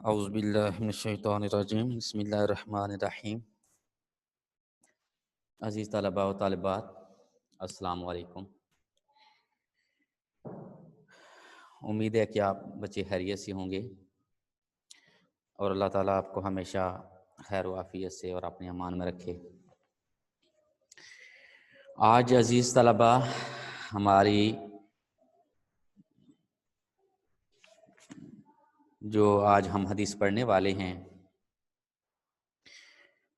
اعوذ باللہ من الشیطان الرجیم، بسم اللہ الرحمن الرحیم۔ عزیز طلباء و طالبات، السلام علیکم۔ امید ہے کہ آپ بچے خیریت سے ہوں گے اور اللہ تعالیٰ آپ کو ہمیشہ خیر و عافیت سے اور اپنے امان میں رکھے۔ آج عزیز طلباء ہماری جو آج ہم حدیث پڑھنے والے ہیں،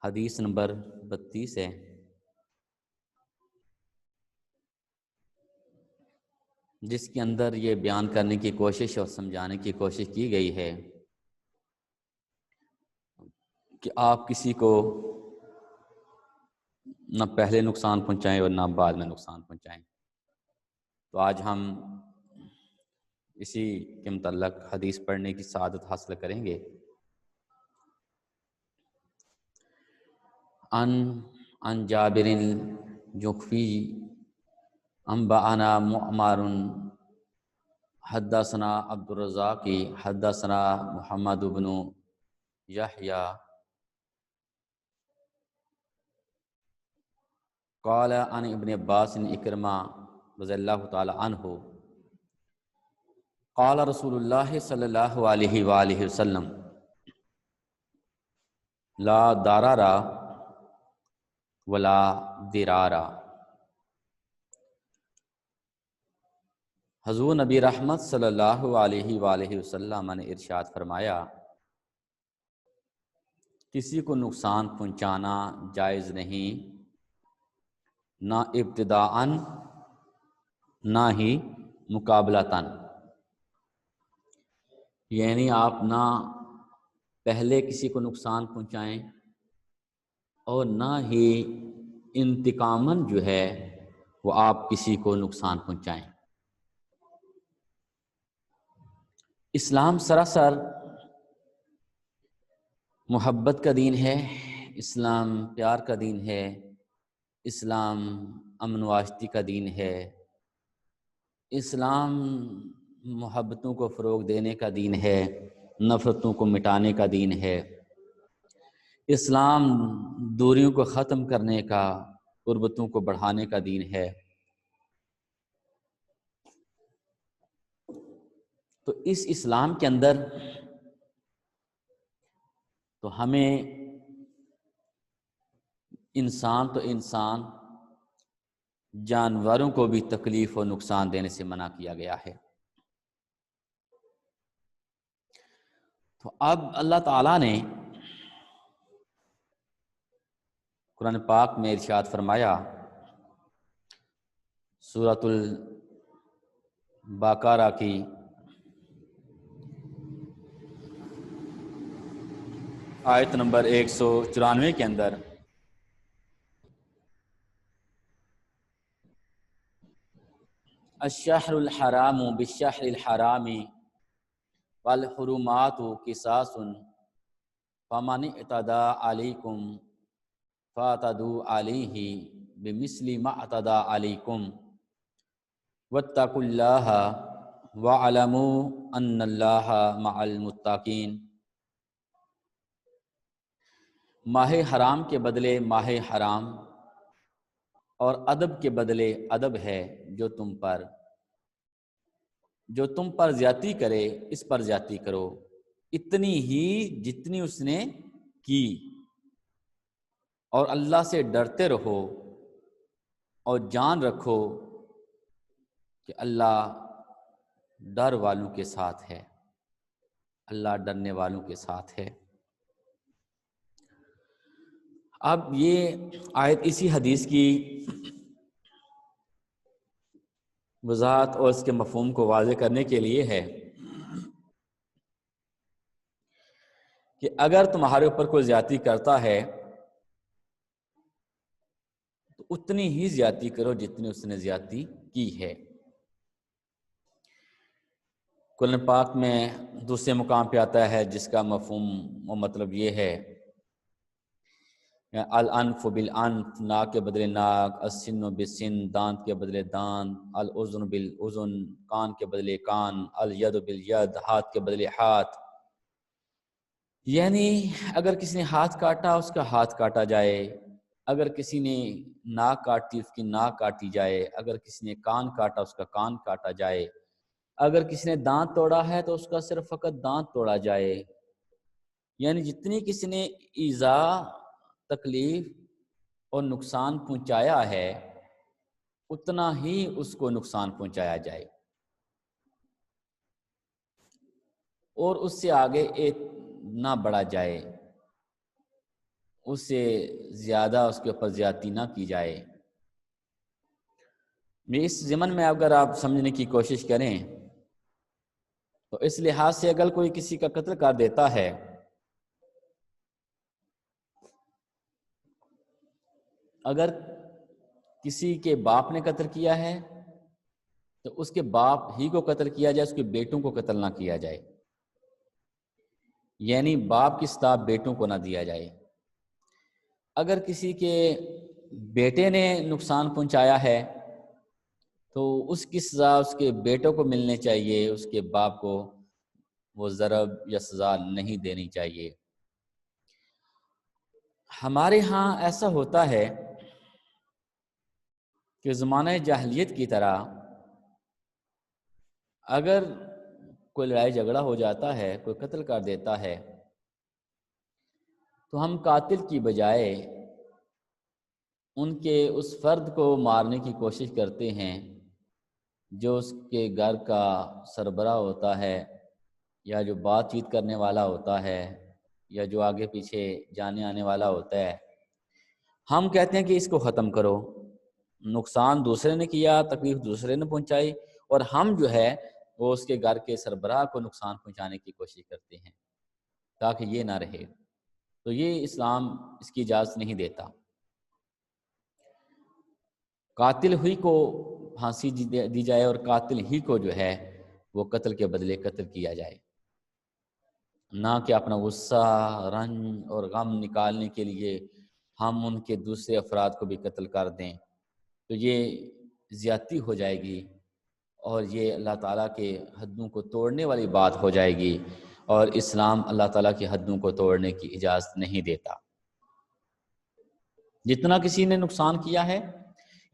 حدیث نمبر 32 ہے، جس کے اندر یہ بیان کرنے کی کوشش اور سمجھانے کی کوشش کی گئی ہے کہ آپ کسی کو نہ پہلے نقصان پہنچائیں اور نہ بعد میں نقصان پہنچائیں۔ تو آج ہم اسی کے متعلق حدیث پڑھنے کی سعادت حاصل کریں گے۔ ان جابر جخفی انبأنا معمر حدثنا عبد الرزاق حدثنا محمد بن یحییٰ قال عن ابن عباس اکرمہ رضی اللہ تعالی عنہ قال رسول اللہ صلی اللہ علیہ وآلہ وسلم لا ضرر ولا ضرار۔ حضور نبی رحمت صلی اللہ علیہ وآلہ وسلم نے ارشاد فرمایا، کسی کو نقصان پہنچانا جائز نہیں، نہ ابتداءً نہ ہی مقابلتاً، یعنی آپ نہ پہلے کسی کو نقصان پہنچائیں اور نہ ہی انتقاماً جو ہے وہ آپ کسی کو نقصان پہنچائیں۔ اسلام سراسر محبت کا دین ہے، اسلام پیار کا دین ہے، اسلام امن و آشتی کا دین ہے، اسلام محبتوں کو فروغ دینے کا دین ہے، نفرتوں کو مٹانے کا دین ہے، اسلام دوریوں کو ختم کرنے کا، قربتوں کو بڑھانے کا دین ہے۔ تو اس اسلام کے اندر تو ہمیں انسان تو انسان جانوروں کو بھی تکلیف و نقصان دینے سے منع کیا گیا ہے۔ تو اب اللہ تعالیٰ نے قرآن پاک میں ارشاد فرمایا، سورۃ البقرہ کی آیت نمبر 194 کے اندر، الشہر الحرام بالشہر الحرام والحرمات قصاص فمن اعتدى علیکم فاعتدوا علیہ بمثل ما اعتدى علیکم واتقوا اللہ واعلموا ان اللہ مع المتقین۔ ماہ حرام کے بدلے ماہ حرام اور ادب کے بدلے ادب ہے، جو تم پر زیادتی کرے اس پر زیادتی کرو، اتنی ہی جتنی اس نے کی، اور اللہ سے ڈرتے رہو اور جان رکھو کہ اللہ ڈر والوں کے ساتھ ہے، اللہ ڈرنے والوں کے ساتھ ہے۔ اب یہ آیت اسی حدیث کی وضاحت اور اس کے مفہوم کو واضح کرنے کے لیے ہے کہ اگر تمہارے اوپر کوئی زیادتی کرتا ہے تو اتنی ہی زیادتی کرو جتنی اس نے زیادتی کی ہے۔ قرآن پاک میں دوسرے مقام پہ آتا ہے جس کا مفہوم و مطلب یہ ہے، الانف بالانف، ناک کے بدلے ناک، السن بالسن، دانت کے بدلے دانت، الاذن بالاذن، کان کے بدلے کان، الید بالید، ہاتھ کے بدلے ہاتھ۔ یعنی اگر کسی نے ہاتھ کاٹا اس کا ہاتھ کاٹا جائے، اگر کسی نے ناک کاٹی اس کی ناک کاٹی جائے، اگر کسی نے کان کاٹا اس کا کان کاٹا جائے، اگر کسی نے دانت توڑا ہے تو اس کا صرف فقط دانت توڑا جائے۔ یعنی جتنی کسی نے ایذا، تکلیف اور نقصان پہنچایا ہے اتنا ہی اس کو نقصان پہنچایا جائے، اور اس سے آگے نہ بڑھا جائے، اس سے زیادہ اس کے اوپر زیادتی نہ کی جائے۔ اس ضمن میں اگر آپ سمجھنے کی کوشش کریں تو اس لحاظ سے اگر کوئی کسی کا قتل کر دیتا ہے، اگر کسی کے باپ نے قتل کیا ہے تو اس کے باپ ہی کو قتل کیا جائے، اس کے بیٹوں کو قتل نہ کیا جائے، یعنی باپ کی سزا بیٹوں کو نہ دیا جائے۔ اگر کسی کے بیٹے نے نقصان پہنچایا ہے تو اس کی سزا اس کے بیٹوں کو ملنے چاہیے، اس کے باپ کو وہ ضرب یا سزا نہیں دینی چاہیے۔ ہمارے ہاں ایسا ہوتا ہے کہ زمانہ جاہلیت کی طرح اگر کوئی لڑائی جھگڑا ہو جاتا ہے، کوئی قتل کر دیتا ہے، تو ہم قاتل کی بجائے ان کے اس فرد کو مارنے کی کوشش کرتے ہیں جو اس کے گھر کا سربراہ ہوتا ہے، یا جو بات چیت کرنے والا ہوتا ہے، یا جو آگے پیچھے جانے آنے والا ہوتا ہے۔ ہم کہتے ہیں کہ اس کو ختم کرو، نقصان دوسرے نے کیا، تکلیف دوسرے نے پہنچائی، اور ہم جو ہے وہ اس کے گھر کے سربراہ کو نقصان پہنچانے کی کوشش کرتے ہیں تاکہ یہ نہ رہے۔ تو یہ اسلام اس کی اجازت نہیں دیتا۔ قاتل ہی کو پھانسی دی جائے اور قاتل ہی کو جو ہے وہ قتل کے بدلے قتل کیا جائے، نہ کہ اپنا غصہ، رنج اور غم نکالنے کے لیے ہم ان کے دوسرے افراد کو بھی قتل کر دیں، تو یہ زیادتی ہو جائے گی اور یہ اللہ تعالیٰ کے حدوں کو توڑنے والی بات ہو جائے گی، اور اسلام اللہ تعالیٰ کی حدوں کو توڑنے کی اجازت نہیں دیتا۔ جتنا کسی نے نقصان کیا ہے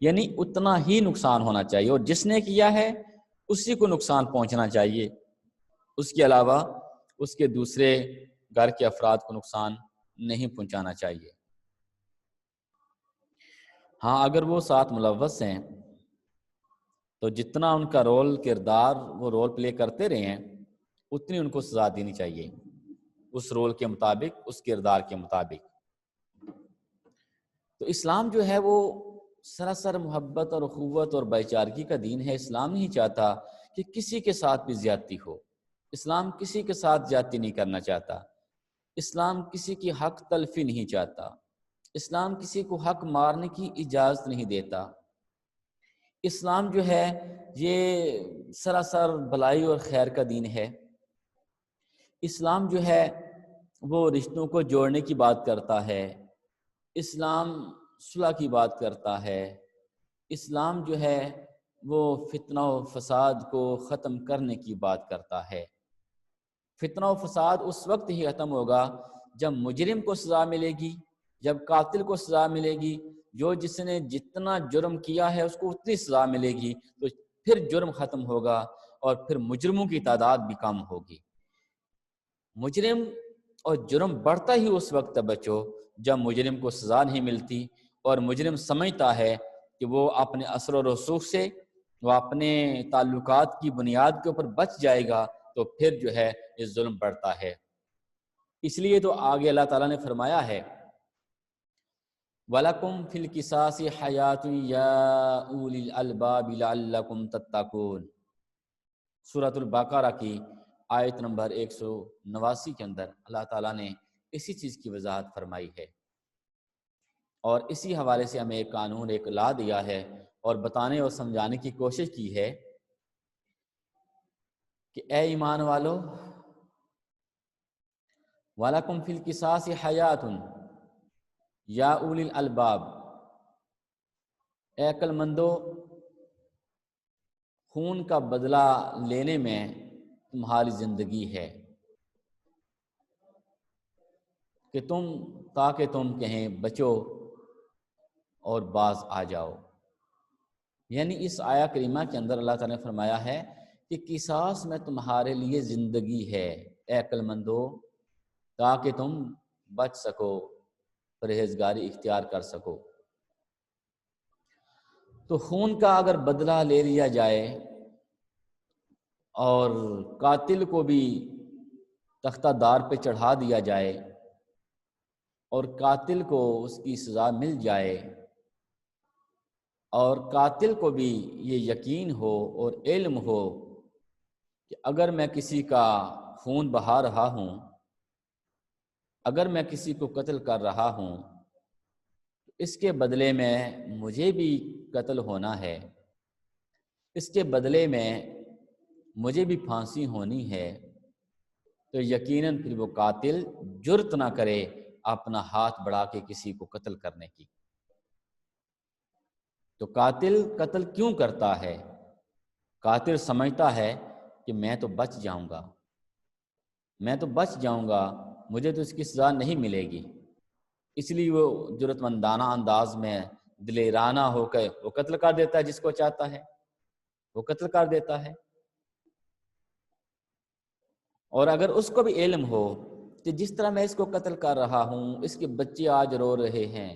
یعنی اتنا ہی نقصان ہونا چاہیے، اور جس نے کیا ہے اسی کو نقصان پہنچنا چاہیے، اس کے علاوہ اس کے دوسرے گھر کے افراد کو نقصان نہیں پہنچانا چاہیے۔ ہاں اگر وہ ساتھ ملوث ہیں تو جتنا ان کا رول کردار وہ رول پلے کرتے رہے ہیں اتنی ان کو سزا دینی چاہیے، اس رول کے مطابق، اس کردار کے مطابق۔ تو اسلام جو ہے وہ سراسر محبت اور اخوت اور بھائی چارگی کا دین ہے۔ اسلام نہیں چاہتا کہ کسی کے ساتھ بھی زیادتی ہو، اسلام کسی کے ساتھ زیادتی نہیں کرنا چاہتا، اسلام کسی کی حق تلفی نہیں چاہتا، اسلام کسی کو حق مارنے کی اجازت نہیں دیتا۔ اسلام جو ہے یہ سراسر بھلائی اور خیر کا دین ہے۔ اسلام جو ہے وہ رشتوں کو جوڑنے کی بات کرتا ہے، اسلام صلح کی بات کرتا ہے، اسلام جو ہے وہ فتنہ و فساد کو ختم کرنے کی بات کرتا ہے۔ فتنہ و فساد اس وقت ہی ختم ہوگا جب مجرم کو سزا ملے گی، جب قاتل کو سزا ملے گی، جس نے جتنا جرم کیا ہے اس کو اتنی سزا ملے گی، تو پھر جرم ختم ہوگا اور پھر مجرموں کی تعداد بھی کم ہوگی۔ مجرم اور جرم بڑھتا ہی اس وقت بچو جب مجرم کو سزا نہیں ملتی اور مجرم سمجھتا ہے کہ وہ اپنے اثر و رسوخ سے، وہ اپنے تعلقات کی بنیاد کے اوپر بچ جائے گا، تو پھر جو ہے یہ ظلم بڑھتا ہے۔ اس لیے تو آگے اللہ تعالیٰ نے فرمایا ہے وَلَكُمْ فِي الْقِصَاصِ حَيَاةٌ يَا أُولِي الْأَلْبَابِ لَعَلَّكُمْ تَتَّقُونَ، سورۃ البقرہ کی آیت نمبر 189 کے اندر اللہ تعالیٰ نے اسی چیز کی وضاحت فرمائی ہے، اور اسی حوالے سے ہمیں ایک قانون ایک لا دیا ہے اور بتانے اور سمجھانے کی کوشش کی ہے کہ اے ایمان والو، وَلَكُمْ فِي الْقِصَاصِ حَيَاةٌ یا اولی الالباب، اے عقل مندو، خون کا بدلہ لینے میں تمہاری زندگی ہے۔ کہ تاکہ تم کہیں بچو اور باز آ جاؤ۔ یعنی اس آیا کریمہ کے اندر اللہ تعالیٰ نے فرمایا ہے کہ قصاص میں تمہارے لیے زندگی ہے اے عقل مندو، تاکہ تم بچ سکو، پرہیزگاری اختیار کر سکو۔ تو خون کا اگر بدلہ لے لیا جائے اور قاتل کو بھی تختہ دار پہ چڑھا دیا جائے اور قاتل کو اس کی سزا مل جائے، اور قاتل کو بھی یہ یقین ہو اور علم ہو کہ اگر میں کسی کا خون بہا رہا ہوں، اگر میں کسی کو قتل کر رہا ہوں، اس کے بدلے میں مجھے بھی قتل ہونا ہے، اس کے بدلے میں مجھے بھی پھانسی ہونی ہے، تو یقیناً پھر وہ قاتل جرت نہ کرے اپنا ہاتھ بڑھا کے کسی کو قتل کرنے کی۔ تو قاتل قتل کیوں کرتا ہے؟ قاتل سمجھتا ہے کہ میں تو بچ جاؤں گا، میں تو بچ جاؤں گا، مجھے تو اس کی سزا نہیں ملے گی، اس لیے وہ جرت مندانہ انداز میں دلیرانہ ہو کے وہ قتل کر دیتا ہے، جس کو چاہتا ہے وہ قتل کر دیتا ہے۔ اور اگر اس کو بھی علم ہو کہ جس طرح میں اس کو قتل کر رہا ہوں، اس کے بچے آج رو رہے ہیں،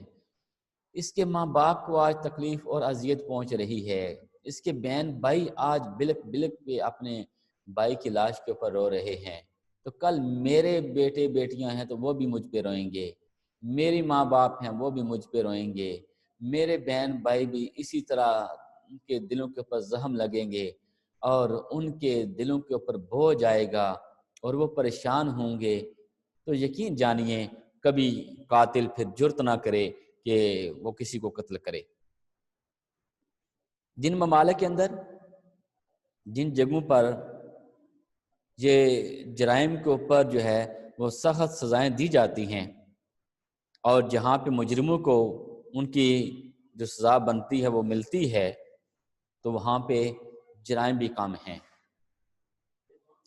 اس کے ماں باپ کو آج تکلیف اور اذیت پہنچ رہی ہے، اس کے بہن بھائی آج بلک بلک پہ اپنے بھائی کی لاش کے اوپر رو رہے ہیں، تو کل میرے بیٹے بیٹیاں ہیں تو وہ بھی مجھ پہ روئیں گے، میری ماں باپ ہیں وہ بھی مجھ پہ روئیں گے، میرے بہن بھائی بھی اسی طرح ان کے دلوں کے اوپر زخم لگیں گے اور ان کے دلوں کے اوپر بوجھ آئے گا اور وہ پریشان ہوں گے۔ تو یقین جانیے کبھی قاتل پھر جرت نہ کرے کہ وہ کسی کو قتل کرے۔ جن ممالک کے اندر، جن جگہوں پر یہ جرائم کے اوپر جو ہے وہ سخت سزائیں دی جاتی ہیں، اور جہاں پہ مجرموں کو ان کی جو سزا بنتی ہے وہ ملتی ہے، تو وہاں پہ جرائم بھی کم ہیں،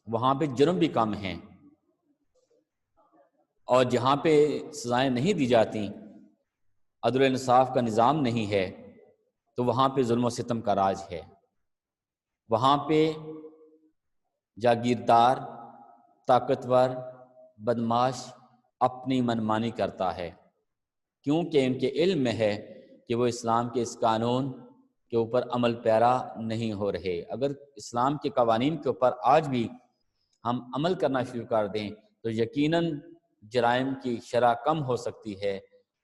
وہاں پہ جرم بھی کم ہیں، اور جہاں پہ سزائیں نہیں دی جاتی، عدل و انصاف کا نظام نہیں ہے، تو وہاں پہ ظلم و ستم کا راج ہے، وہاں پہ جاگیردار، طاقتور، بدماش اپنی منمانی کرتا ہے، کیونکہ ان کے علم میں ہے کہ وہ اسلام کے اس قانون کے اوپر عمل پیرا نہیں ہو رہے۔ اگر اسلام کے قوانین کے اوپر آج بھی ہم عمل کرنا شروع کر دیں تو یقیناً جرائم کی شرح کم ہو سکتی ہے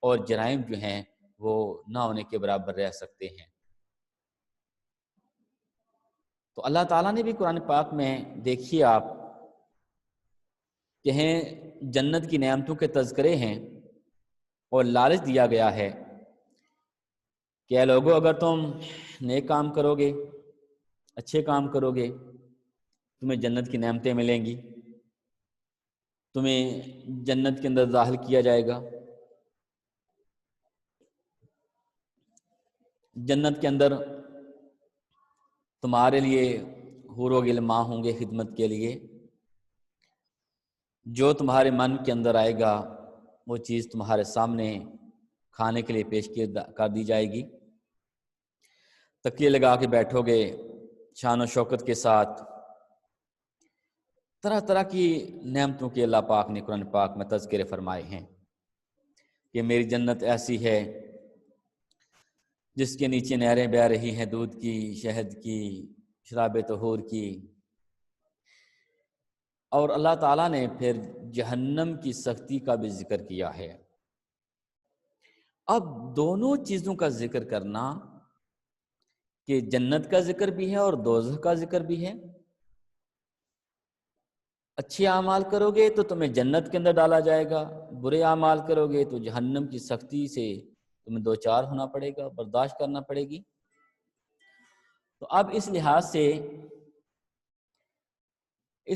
اور جرائم جو ہیں وہ نہ ہونے کے برابر رہ سکتے ہیں۔ تو اللہ تعالیٰ نے بھی قرآن پاک میں دیکھیے آپ کہ ہیں جنت کی نعمتوں کے تذکرے ہیں اور لالچ دیا گیا ہے کہ اے لوگو اگر تم نیک کام کرو گے، اچھے کام کرو گے، تمہیں جنت کی نعمتیں ملیں گی، تمہیں جنت کے اندر داخل کیا جائے گا، جنت کے اندر تمہارے لیے حور و غلمان ہوں گے خدمت کے لیے، جو تمہارے من کے اندر آئے گا وہ چیز تمہارے سامنے کھانے کے لیے پیش کر دی جائے گی، تکیے لگا کے بیٹھو گے شان و شوکت کے ساتھ۔ طرح طرح کی نعمتوں کے اللہ پاک نے قرآن پاک میں تذکرے فرمائے ہیں کہ میری جنت ایسی ہے جس کے نیچے نہریں بہہ رہی ہیں دودھ کی، شہد کی، شراب طہور کی۔ اور اللہ تعالیٰ نے پھر جہنم کی سختی کا بھی ذکر کیا ہے۔ اب دونوں چیزوں کا ذکر کرنا کہ جنت کا ذکر بھی ہے اور دوزخ کا ذکر بھی ہے۔ اچھے اعمال کرو گے تو تمہیں جنت کے اندر ڈالا جائے گا، برے اعمال کرو گے تو جہنم کی سختی سے تمہیں دوچار ہونا پڑے گا، برداشت کرنا پڑے گی۔ تو اب اس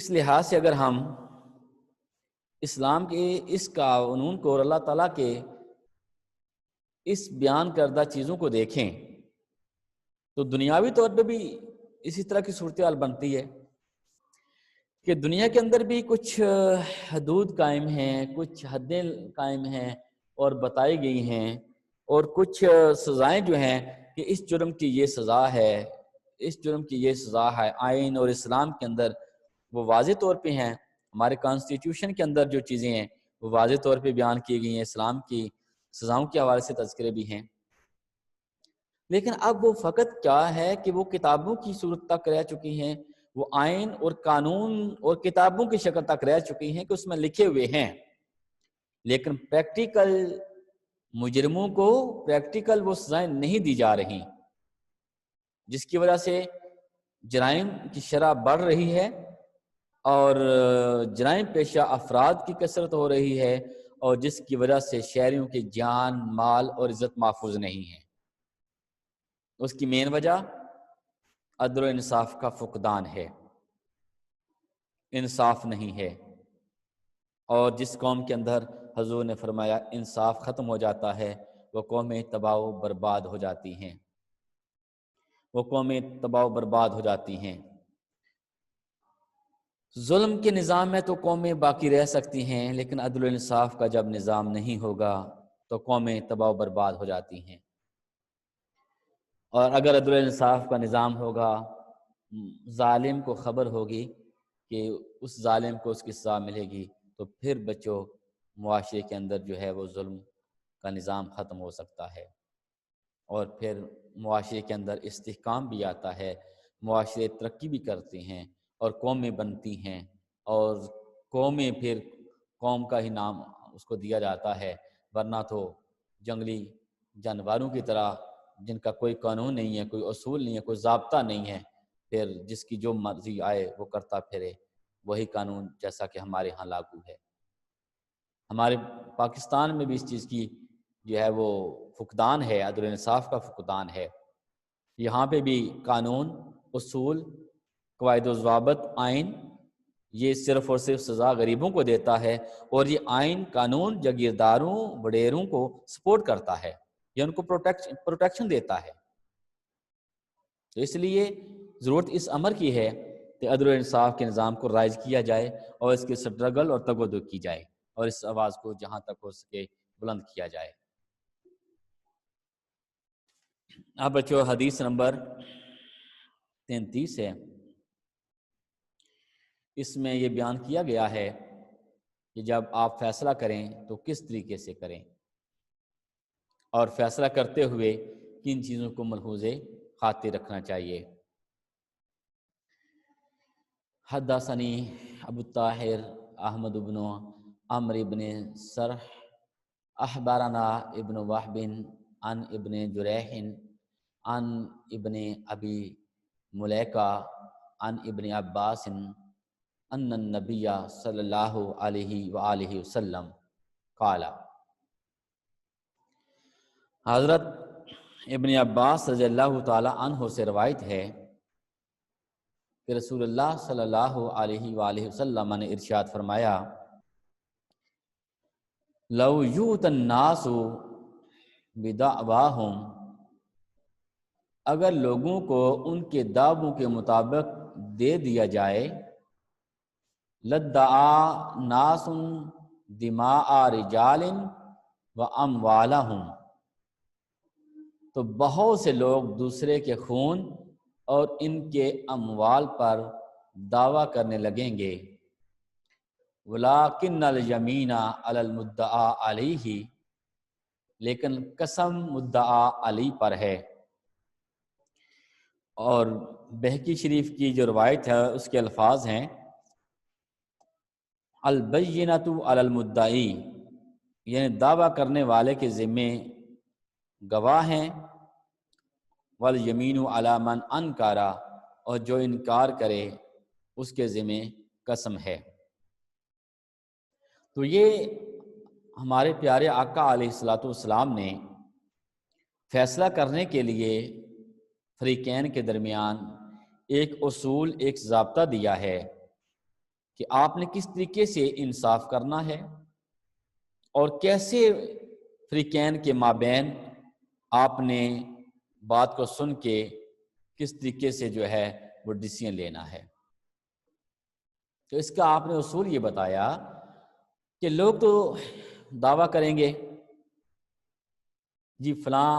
لحاظ سے اگر ہم اسلام کے اس قانون کو اور اللہ تعالیٰ کے اس بیان کردہ چیزوں کو دیکھیں تو دنیاوی طور پہ بھی اسی طرح کی صورتحال بنتی ہے کہ دنیا کے اندر بھی کچھ حدود قائم ہیں، کچھ حدیں قائم ہیں اور بتائی گئی ہیں، اور کچھ سزائیں جو ہیں کہ اس جرم کی یہ سزا ہے، اس جرم کی یہ سزا ہے، آئین اور اسلام کے اندر وہ واضح طور پہ ہیں، ہمارے کانسٹیٹیوشن کے اندر جو چیزیں ہیں وہ واضح طور پہ بیان کی گئی ہیں، اسلام کی سزاؤں کے حوالے سے تذکرے بھی ہیں۔ لیکن اب وہ فقط کیا ہے کہ وہ کتابوں کی صورت تک رہ چکی ہیں، وہ آئین اور قانون اور کتابوں کی شکل تک رہ چکی ہیں کہ اس میں لکھے ہوئے ہیں، لیکن پریکٹیکل مجرموں کو پریکٹیکل وہ سزائیں نہیں دی جا رہی، جس کی وجہ سے جرائم کی شرح بڑھ رہی ہے اور جرائم پیشہ افراد کی کثرت ہو رہی ہے، اور جس کی وجہ سے شہریوں کی جان، مال اور عزت محفوظ نہیں ہے۔ اس کی مین وجہ عدل و انصاف کا فقدان ہے، انصاف نہیں ہے، اور جس قوم کے اندر حضور نے فرمایا انصاف ختم ہو جاتا ہے وہ قومیں تباہ و برباد ہو جاتی ہیں، وہ قومیں تباہ و برباد ہو جاتی ہیں۔ ظلم کے نظام میں تو قومیں باقی رہ سکتی ہیں، لیکن عدل و انصاف کا جب نظام نہیں ہوگا تو قومیں تباہ و برباد ہو جاتی ہیں۔ اور اگر عدل و انصاف کا نظام ہوگا، ظالم کو خبر ہوگی کہ اس ظالم کو اس کی سزا ملے گی، تو پھر بچو معاشرے کے اندر جو ہے وہ ظلم کا نظام ختم ہو سکتا ہے، اور پھر معاشرے کے اندر استحکام بھی آتا ہے، معاشرے ترقی بھی کرتے ہیں اور قومیں بنتی ہیں، اور قومیں پھر قوم کا ہی نام اس کو دیا جاتا ہے، ورنہ تو جنگلی جانوروں کی طرح جن کا کوئی قانون نہیں ہے، کوئی اصول نہیں ہے، کوئی ضابطہ نہیں ہے، پھر جس کی جو مرضی آئے وہ کرتا پھرے، وہی قانون جیسا کہ ہمارے ہاں لاگو ہے۔ ہمارے پاکستان میں بھی اس چیز کی جو ہے وہ فقدان ہے، عدل و انصاف کا فقدان ہے۔ یہاں پہ بھی قانون، اصول، قواعد و ضوابط، آئین، یہ صرف اور صرف سزا غریبوں کو دیتا ہے، اور یہ آئین قانون جاگیرداروں وڈیروں کو سپورٹ کرتا ہے، یہ ان کو پروٹیکشن دیتا ہے۔ تو اس لیے ضرورت اس امر کی ہے کہ عدل و انصاف کے نظام کو رائج کیا جائے اور اس کی سٹرگل اور تگودو کی جائے، اور اس آواز کو جہاں تک ہو سکے بلند کیا جائے۔ اب بچو حدیث نمبر 33 ہے، اس میں یہ بیان کیا گیا ہے کہ جب آپ فیصلہ کریں تو کس طریقے سے کریں، اور فیصلہ کرتے ہوئے کن چیزوں کو ملحوظ خاطر رکھنا چاہیے۔ حدثنی ابو الطاہر احمد بن عمرو بن سرح اخبرنا ابن وهب عن ابن جریح عن ابن ابی ملیکہ عن ابن عباس ان النبی صلی اللہ علیہ وآلہ وسلم قال، حضرت ابن عباس رضی اللہ تعالی عنہ سے روایت ہے کہ رسول اللہ صلی اللہ علیہ وآلہ وسلم نے ارشاد فرمایا، لو یؤت الناس بدعواہم، اگر لوگوں کو ان کے دعووں کے مطابق دے دیا جائے، لدعا ناس دماء رجال واموالہم، تو بہت سے لوگ دوسرے کے خون اور ان کے اموال پر دعویٰ کرنے لگیں گے، وَلَٰكِنَّ الْيَمِينَ عَلَى الْمُدَّعَىٰ عَلَيْهِ، لیکن قسم مدعا علی پر ہے۔ اور بہقی شریف کی جو روایت ہے اس کے الفاظ ہیں، البینۃ علی المدعی، یعنی دعویٰ کرنے والے کے ذمے گواہ ہیں، والیمین علی من انکر، اور جو انکار کرے اس کے ذمے قسم ہے۔ تو یہ ہمارے پیارے آقا علیہ الصلوۃ والسلام نے فیصلہ کرنے کے لیے فریقین کے درمیان ایک اصول، ایک ضابطہ دیا ہے کہ آپ نے کس طریقے سے انصاف کرنا ہے اور کیسے فریقین کے مابین آپ نے بات کو سن کے کس طریقے سے جو ہے وہ ڈیسیژن لینا ہے۔ تو اس کا آپ نے اصول یہ بتایا کہ لوگ تو دعویٰ کریں گے جی فلاں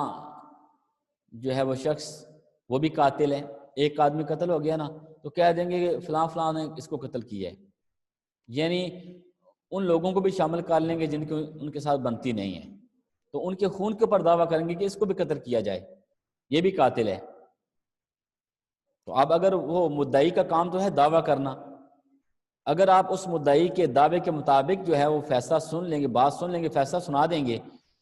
جو ہے وہ شخص وہ بھی قاتل ہے، ایک آدمی قتل ہو گیا نا تو کہہ دیں گے کہ فلاں فلاں نے اس کو قتل کیا ہے، یعنی ان لوگوں کو بھی شامل کر لیں گے جن کو ان کے ساتھ بنتی نہیں ہے، تو ان کے خون کے اوپر دعویٰ کریں گے کہ اس کو بھی قتل کیا جائے، یہ بھی قاتل ہے۔ تو اب اگر وہ مدعی کا کام تو ہے دعویٰ کرنا، اگر آپ اس مدعی کے دعوے کے مطابق جو ہے وہ فیصلہ سن لیں گے، بات سن لیں گے، فیصلہ سنا دیں گے،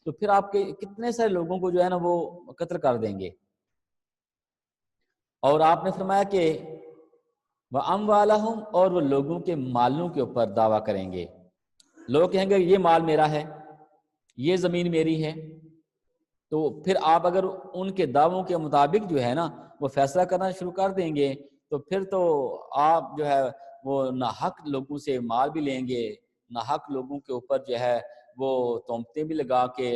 تو پھر آپ کے کتنے سارے لوگوں کو جو ہے نا وہ قتل کر دیں گے۔ اور آپ نے فرمایا کہ وَأَمْوَالَهُمْ، اور وہ لوگوں کے مالوں کے اوپر دعویٰ کریں گے، لوگ کہیں گے یہ مال میرا ہے، یہ زمین میری ہے، تو پھر آپ اگر ان کے دعووں کے مطابق جو ہے نا وہ فیصلہ کرنا شروع کر دیں گے تو پھر تو آپ جو ہے وہ ناحق لوگوں سے مال بھی لیں گے، ناحق لوگوں کے اوپر جو ہے وہ تہمتیں بھی لگا کے،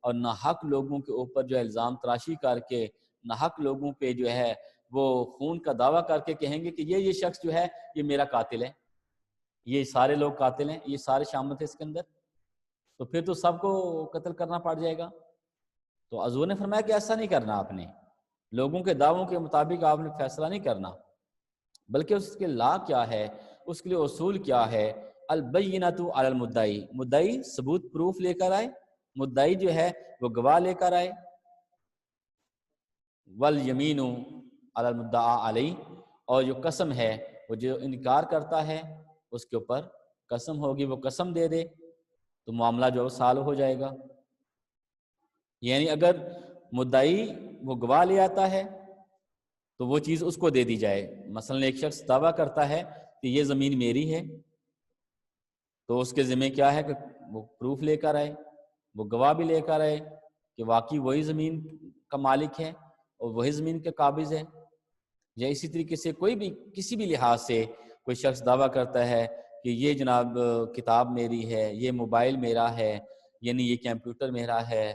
اور ناحق لوگوں کے اوپر جو ہے الزام تراشی کر کے، ناحق لوگوں پہ جو ہے وہ خون کا دعویٰ کر کے کہیں گے کہ یہ شخص جو ہے یہ میرا قاتل ہے، یہ سارے لوگ قاتل ہیں، یہ سارے شامل تھے اس کے اندر، تو پھر تو سب کو قتل کرنا پڑ جائے گا۔ تو حضور نے فرمایا کہ ایسا نہیں کرنا، آپ نے لوگوں کے دعووں کے مطابق آپ نے فیصلہ نہیں کرنا، بلکہ اس کے لا کیا ہے، اس کے لیے اصول کیا ہے، البینۃ علی المدعی، مدعی ثبوت پروف لے کر آئے، مدعی جو ہے وہ گواہ لے کر آئے، والیمین علی المدعی علیہ، اور جو قسم ہے وہ جو انکار کرتا ہے اس کے اوپر قسم ہوگی، وہ قسم دے دے تو معاملہ جو سال ہو جائے گا۔ یعنی اگر مدعی وہ گواہ لے آتا ہے تو وہ چیز اس کو دے دی جائے، مثلا ایک شخص دعویٰ کرتا ہے کہ یہ زمین میری ہے، تو اس کے ذمہ کیا ہے کہ وہ پروف لے کر آئے، وہ گواہ بھی لے کر آئے کہ واقعی وہی زمین کا مالک ہے اور وہی زمین کے قابض ہے۔ یا اسی طریقے سے کوئی بھی کسی بھی لحاظ سے کوئی شخص دعویٰ کرتا ہے کہ یہ جناب کتاب میری ہے، یہ موبائل میرا ہے، یعنی یہ کمپیوٹر میرا ہے،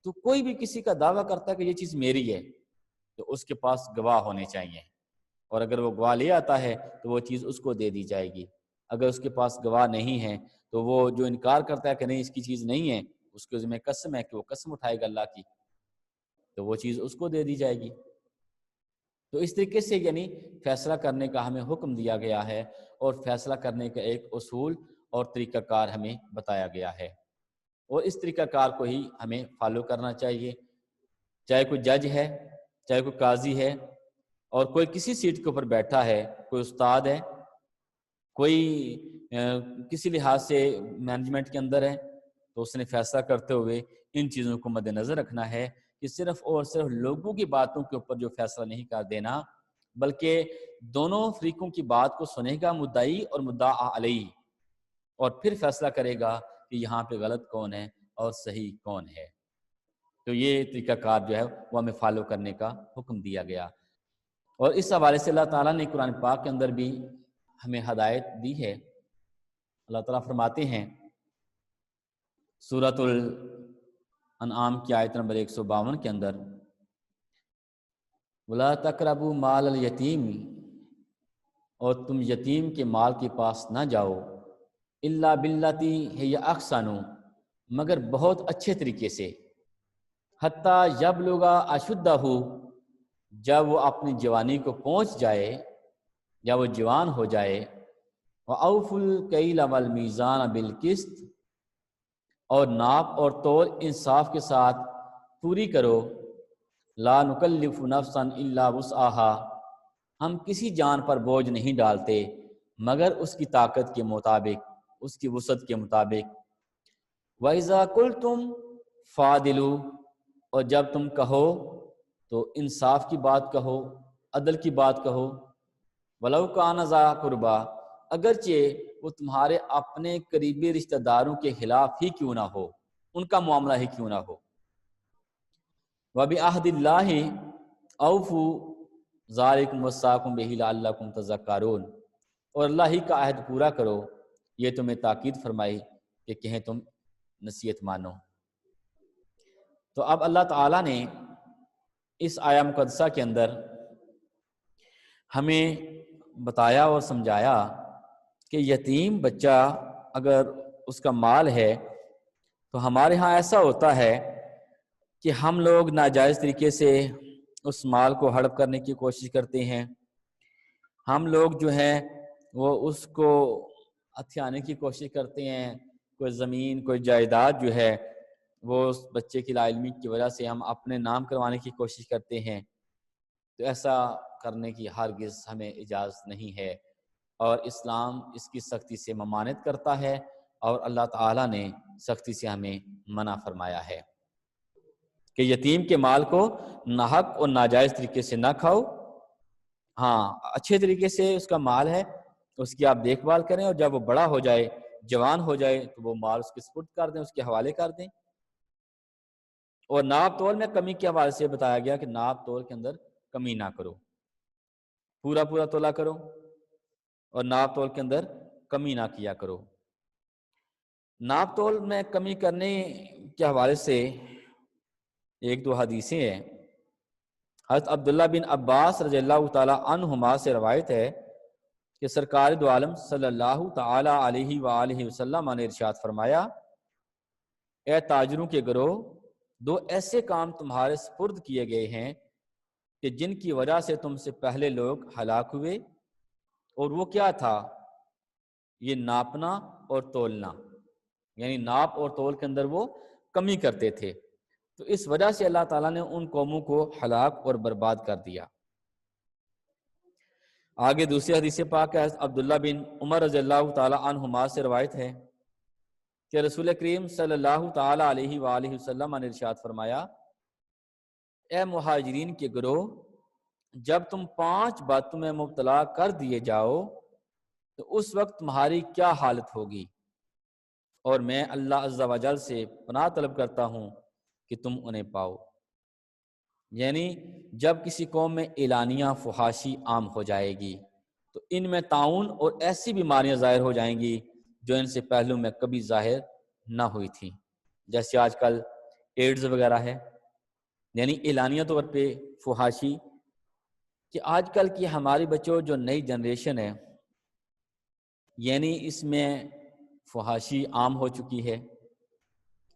تو کوئی بھی کسی کا دعویٰ کرتا ہے کہ یہ چیز میری ہے تو اس کے پاس گواہ ہونے چاہیے، اور اگر وہ گواہ لے آتا ہے تو وہ چیز اس کو دے دی جائے گی۔ اگر اس کے پاس گواہ نہیں ہے تو وہ جو انکار کرتا ہے کہ نہیں اس کی چیز نہیں ہے، اس کے ذمہ قسم ہے کہ وہ قسم اٹھائے گا اللہ کی، تو وہ چیز اس کو دے دی جائے گی۔ تو اس طریقے سے یعنی فیصلہ کرنے کا ہمیں حکم دیا گیا ہے، اور فیصلہ کرنے کا ایک اصول اور طریقہ کار ہمیں بتایا گیا ہے، اور اس طریقہ کار کو ہی ہمیں فالو کرنا چاہیے، چاہے کوئی جج ہے، چاہے کوئی قاضی ہے، اور کوئی کسی سیٹ کے اوپر بیٹھا ہے، کوئی استاد ہے، کوئی کسی لحاظ سے مینجمنٹ کے اندر ہے، تو اس نے فیصلہ کرتے ہوئے ان چیزوں کو مد نظر رکھنا ہے کہ صرف اور صرف لوگوں کی باتوں کے اوپر جو فیصلہ نہیں کر دینا، بلکہ دونوں فریقوں کی بات کو سنے گا مدعی اور مدعا علیہ، اور پھر فیصلہ کرے گا کہ یہاں پہ غلط کون ہے اور صحیح کون ہے۔ تو یہ طریقہ کار جو ہے وہ ہمیں فالو کرنے کا حکم دیا گیا، اور اس حوالے سے اللہ تعالیٰ نے قرآن پاک کے اندر بھی ہمیں ہدایت دی ہے۔ اللہ تعالیٰ فرماتے ہیں سورۃ الانعام کی آیت نمبر 152 کے اندر، وَلَا تَقْرَبُوا مَالَ الْيَتِيمِ، اور تم یتیم کے مال کے پاس نہ جاؤ، إِلَّا بِالَّتِي هِيَ أَحْسَنُ، مگر بہت اچھے طریقے سے، حتیٰ یبلغ اشدہ، جب وہ اپنی جوانی کو پہنچ جائے یا وہ جوان ہو جائے، وَأَوْفُوا الْكَيْلَ وَالْمِيزَانَ بِالْقِسْطِ، اور ناپ اور تول انصاف کے ساتھ پوری کرو، لا نکلف نفسا الا وسعها، ہم کسی جان پر بوجھ نہیں ڈالتے مگر اس کی طاقت کے مطابق، اس کی وسعت کے مطابق۔ وَإِذَا قُلْتُمْ فَعْدِلُوا، اور جب تم کہو تو انصاف کی بات کہو، عدل کی بات کہو، وَلَوْ كَانَ ذَا قُرْبَىٰ، اگرچہ وہ تمہارے اپنے قریبی رشتہ داروں کے خلاف ہی کیوں نہ ہو، ان کا معاملہ ہی کیوں نہ ہو۔ وَبِعَهْدِ اللَّهِ أَوْفُوا ذَلِكُمْ وَصَّاكُمْ بِهِ لَعَلَّكُمْ تَذَكَّرُونَ، اور اللہ ہی کا عہد پورا کرو، یہ تمہیں تاکید فرمائی کہ کہیں تم نصیحت مانو۔ تو اب اللہ تعالیٰ نے اس آیہ مقدسہ کے اندر ہمیں بتایا اور سمجھایا کہ یتیم بچہ اگر اس کا مال ہے تو ہمارے ہاں ایسا ہوتا ہے کہ ہم لوگ ناجائز طریقے سے اس مال کو ہڑپ کرنے کی کوشش کرتے ہیں. ہم لوگ جو ہیں وہ اس کو ہتھیانے کی کوشش کرتے ہیں. کوئی زمین کوئی جائیداد جو ہے وہ اس بچے کی لا علمی کی وجہ سے ہم اپنے نام کروانے کی کوشش کرتے ہیں. تو ایسا کرنے کی ہرگز ہمیں اجازت نہیں ہے، اور اسلام اس کی سختی سے ممانعت کرتا ہے، اور اللہ تعالیٰ نے سختی سے ہمیں منع فرمایا ہے کہ یتیم کے مال کو ناحق اور ناجائز طریقے سے نہ کھاؤ. ہاں، اچھے طریقے سے اس کا مال ہے اس کی آپ دیکھ بھال کریں، اور جب وہ بڑا ہو جائے جوان ہو جائے تو وہ مال اس کے سپرد کر دیں، اس کے حوالے کر دیں. اور ناپ تول میں کمی کے حوالے سے بتایا گیا کہ ناپ تول کے اندر کمی نہ کرو، پورا پورا تولا کرو اور ناپ تول کے اندر کمی نہ کیا کرو. ناپ تول میں کمی کرنے کے حوالے سے ایک دو حدیثیں ہیں. حضرت عبداللہ بن عباس رضی اللہ تعالی عنہما سے روایت ہے کہ سرکار دو عالم صلی اللہ تعالی علیہ وآلہ وسلم نے ارشاد فرمایا، اے تاجروں کے گروہ، دو ایسے کام تمہارے سپرد کیے گئے ہیں کہ جن کی وجہ سے تم سے پہلے لوگ ہلاک ہوئے، اور وہ کیا تھا؟ یہ ناپنا اور تولنا، یعنی ناپ اور تول کے اندر وہ کمی کرتے تھے. تو اس وجہ سے اللہ تعالیٰ نے ان قوموں کو ہلاک اور برباد کر دیا. آگے دوسری حدیث پاک ہے، عبداللہ بن عمر رضی اللہ تعالی عنہما سے روایت ہے کہ رسول کریم صلی اللہ تعالی علیہ وآلہ وسلم نے ارشاد فرمایا، اے مہاجرین کے گروہ، جب تم 5 باتوں میں مبتلا کر دیے جاؤ تو اس وقت تمہاری کیا حالت ہوگی، اور میں اللہ عز و جل سے پناہ طلب کرتا ہوں کہ تم انہیں پاؤ. یعنی جب کسی قوم میں اعلانیہ فحاشی عام ہو جائے گی تو ان میں طاعون اور ایسی بیماریاں ظاہر ہو جائیں گی جو ان سے پہلو میں کبھی ظاہر نہ ہوئی تھیں، جیسے آج کل ایڈز وغیرہ ہے. یعنی اعلانیہ طور پہ فحاشی، کہ آج کل کی ہماری بچوں جو نئی جنریشن ہے، یعنی اس میں فحاشی عام ہو چکی ہے.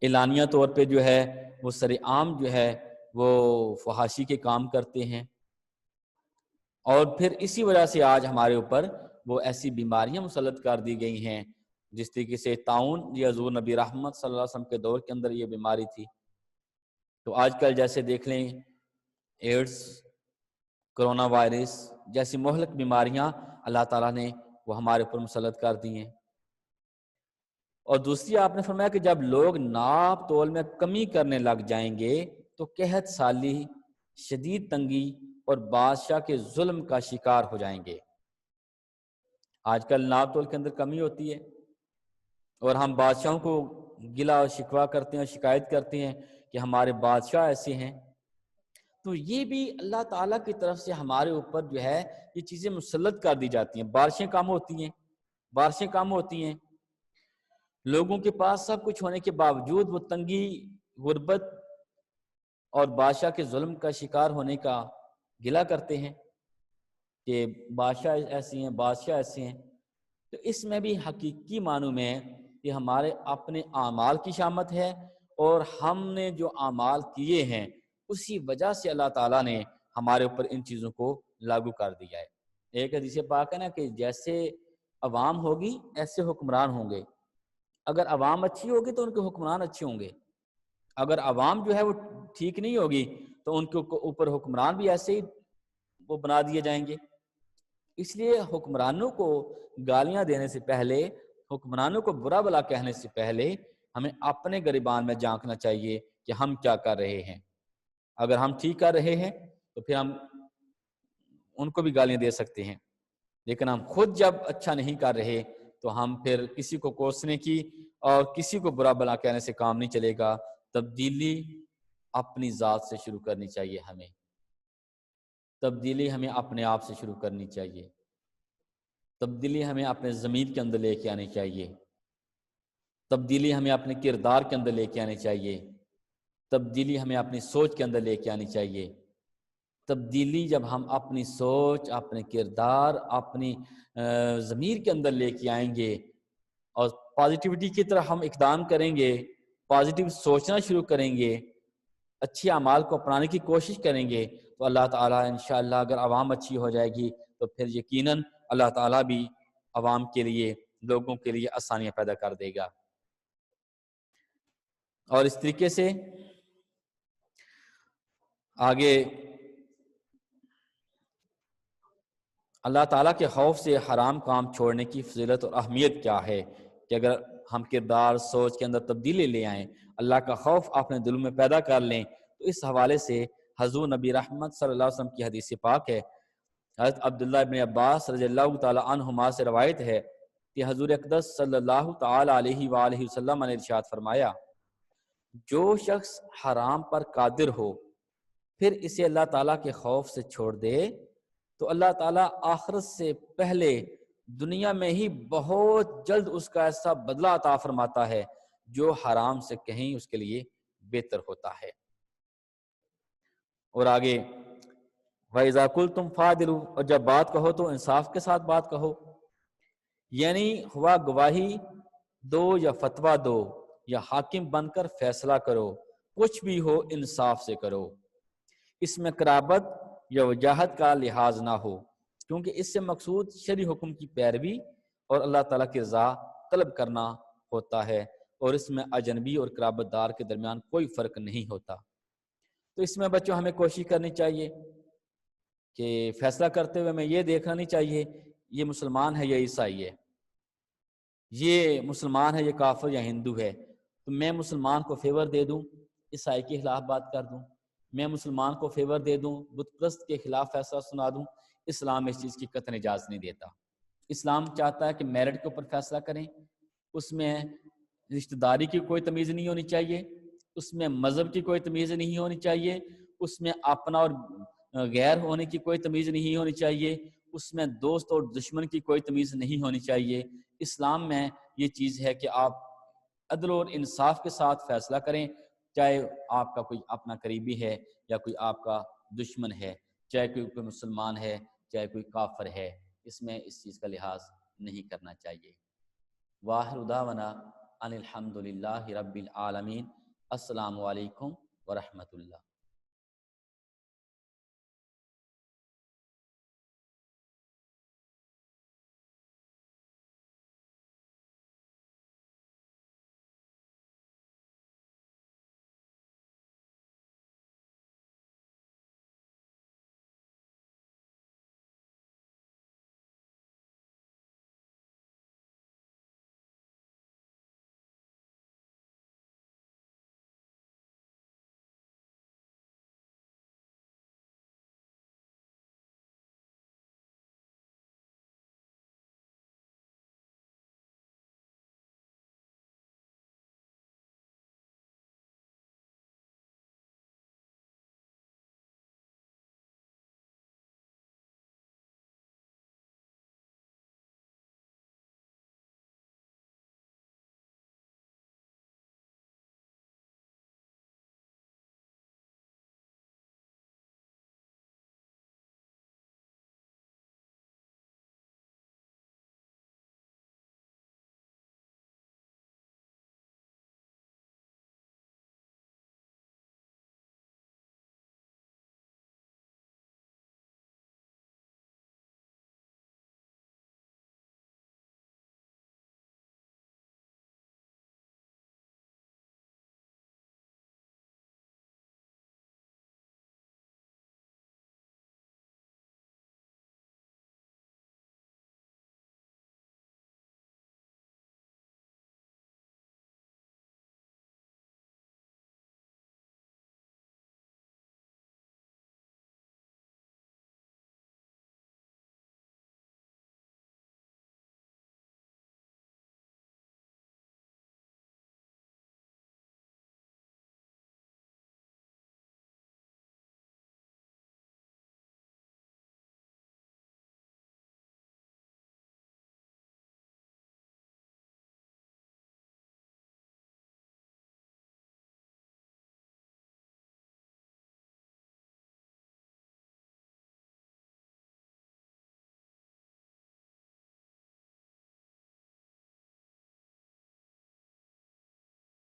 اعلانیہ طور پہ جو ہے وہ سر عام جو ہے وہ فحاشی کے کام کرتے ہیں، اور پھر اسی وجہ سے آج ہمارے اوپر وہ ایسی بیماریاں مسلط کر دی گئی ہیں جس طریقے سے طاعون، یہ حضور نبی رحمت صلی اللہ علیہ وسلم کے دور کے اندر یہ بیماری تھی. تو آج کل جیسے دیکھ لیں ایڈز، کرونا وائرس جیسی مہلک بیماریاں اللہ تعالیٰ نے وہ ہمارے اوپر مسلط کر دی ہیں. اور دوسری آپ نے فرمایا کہ جب لوگ ناپ تول میں کمی کرنے لگ جائیں گے تو قحط سالی، شدید تنگی اور بادشاہ کے ظلم کا شکار ہو جائیں گے. آج کل ناپ تول کے اندر کمی ہوتی ہے اور ہم بادشاہوں کو گلا اور شکوہ کرتے ہیں، شکایت کرتے ہیں کہ ہمارے بادشاہ ایسے ہیں. تو یہ بھی اللہ تعالیٰ کی طرف سے ہمارے اوپر جو ہے یہ چیزیں مسلط کر دی جاتی ہیں. بارشیں کم ہوتی ہیں، لوگوں کے پاس سب کچھ ہونے کے باوجود وہ تنگی، غربت اور بادشاہ کے ظلم کا شکار ہونے کا گلہ کرتے ہیں کہ بادشاہ ایسے ہیں. تو اس میں بھی حقیقی معنوں میں یہ ہمارے اپنے اعمال کی شامت ہے، اور ہم نے جو اعمال کیے ہیں اسی وجہ سے اللہ تعالیٰ نے ہمارے اوپر ان چیزوں کو لاگو کر دیا ہے. ایک حدیث پاک ہے نا کہ جیسے عوام ہوگی ایسے حکمران ہوں گے. اگر عوام اچھی ہوگی تو ان کے حکمران اچھے ہوں گے، اگر عوام جو ہے وہ ٹھیک نہیں ہوگی تو ان کے اوپر حکمران بھی ایسے ہی وہ بنا دیے جائیں گے. اس لیے حکمرانوں کو گالیاں دینے سے پہلے، حکمرانوں کو برا بلا کہنے سے پہلے ہمیں اپنے گریبان میں جھانکنا چاہیے کہ ہم کیا کر رہے ہیں. اگر ہم ٹھیک کر رہے ہیں تو پھر ہم ان کو بھی گالیاں دے سکتے ہیں، لیکن ہم خود جب اچھا نہیں کر رہے تو ہم پھر کسی کو کوسنے کی اور کسی کو برا بلا کہنے سے کام نہیں چلے گا. تبدیلی اپنی ذات سے شروع کرنی چاہیے، تبدیلی ہمیں اپنے آپ سے شروع کرنی چاہیے. تبدیلی ہمیں اپنے ضمیر کے اندر لے کے آنی چاہیے. تبدیلی ہمیں اپنے کردار کے اندر لے کے آنی چاہیے. تبدیلی ہمیں اپنی سوچ کے اندر لے کے آنی چاہیے. تبدیلی جب ہم اپنی سوچ، اپنے کردار، اپنی ضمیر کے اندر لے کے آئیں گے اور پازیٹیوٹی کی طرح ہم اقدام کریں گے، پازیٹیو سوچنا شروع کریں گے، اچھی اعمال کو اپنانے کی کوشش کریں گے، تو اللہ تعالیٰ انشاءاللہ اگر عوام اچھی ہو جائے گی تو پھر یقیناً اللہ تعالیٰ بھی عوام کے لیے، لوگوں کے لیے آسانیاں پیدا کر دے گا۔ اور اس طریقے سے آگے اللہ تعالیٰ کے خوف سے حرام کام چھوڑنے کی فضیلت اور اہمیت کیا ہے کہ اگر ہم کردار سوچ کے اندر تبدیلی لے آئیں، اللہ کا خوف اپنے دل میں پیدا کر لیں، تو اس حوالے سے حضور نبی رحمت صلی اللہ علیہ وسلم کی حدیث پاک ہے، حضرت عبداللہ ابن عباس رضی اللہ تعالی عنہما سے روایت ہے کہ حضور اقدس صلی اللہ تعالی علیہ وآلہ وسلم نے ارشاد فرمایا، جو شخص حرام پر قادر ہو پھر اسے اللہ تعالیٰ کے خوف سے چھوڑ دے تو اللہ تعالیٰ آخرت سے پہلے دنیا میں ہی بہت جلد اس کا ایسا بدلہ عطا فرماتا ہے جو حرام سے کہیں اس کے لیے بہتر ہوتا ہے۔ اور آگے وَإِذَا قُلْتُمْ فَعْدِلُوا، اور جب بات کہو تو انصاف کے ساتھ بات کہو، یعنی ہوا گواہی دو یا فتویٰ دو یا حاکم بن کر فیصلہ کرو، کچھ بھی ہو انصاف سے کرو، اس میں قرابت یا وجاہت کا لحاظ نہ ہو، کیونکہ اس سے مقصود شرعی حکم کی پیروی اور اللہ تعالیٰ کی رضا طلب کرنا ہوتا ہے، اور اس میں اجنبی اور قرابت دار کے درمیان کوئی فرق نہیں ہوتا۔ تو اس میں بچوں ہمیں کوشش کرنی چاہیے کہ فیصلہ کرتے ہوئے ہمیں یہ دیکھنا نہیں چاہیے یہ مسلمان ہے یا عیسائی ہے، یہ مسلمان ہے یہ کافر یا ہندو ہے، تو میں مسلمان کو فیور دے دوں، عیسائی کے خلاف بات کر دوں، میں مسلمان کو فیور دے دوں، بت پرست کے خلاف فیصلہ سنا دوں، اسلام اس چیز کی قطعی اجازت نہیں دیتا۔ اسلام چاہتا ہے کہ میرٹ کے اوپر فیصلہ کریں، اس میں رشتہ داری کی کوئی تمیز نہیں ہونی چاہیے، اس میں مذہب کی کوئی تمیز نہیں ہونی چاہیے، اس میں اپنا اور غیر ہونے کی کوئی تمیز نہیں ہونی چاہیے، اس میں دوست اور دشمن کی کوئی تمیز نہیں ہونی چاہیے۔ اسلام میں یہ چیز ہے کہ آپ عدل اور انصاف کے ساتھ فیصلہ کریں، چاہے آپ کا کوئی اپنا قریبی ہے یا کوئی آپ کا دشمن ہے، چاہے کوئی مسلمان ہے چاہے کوئی کافر ہے، اس میں اس چیز کا لحاظ نہیں کرنا چاہیے۔ واخر دعوانا ان الحمد للہ رب العالمین۔ السلام علیکم ورحمۃ اللہ۔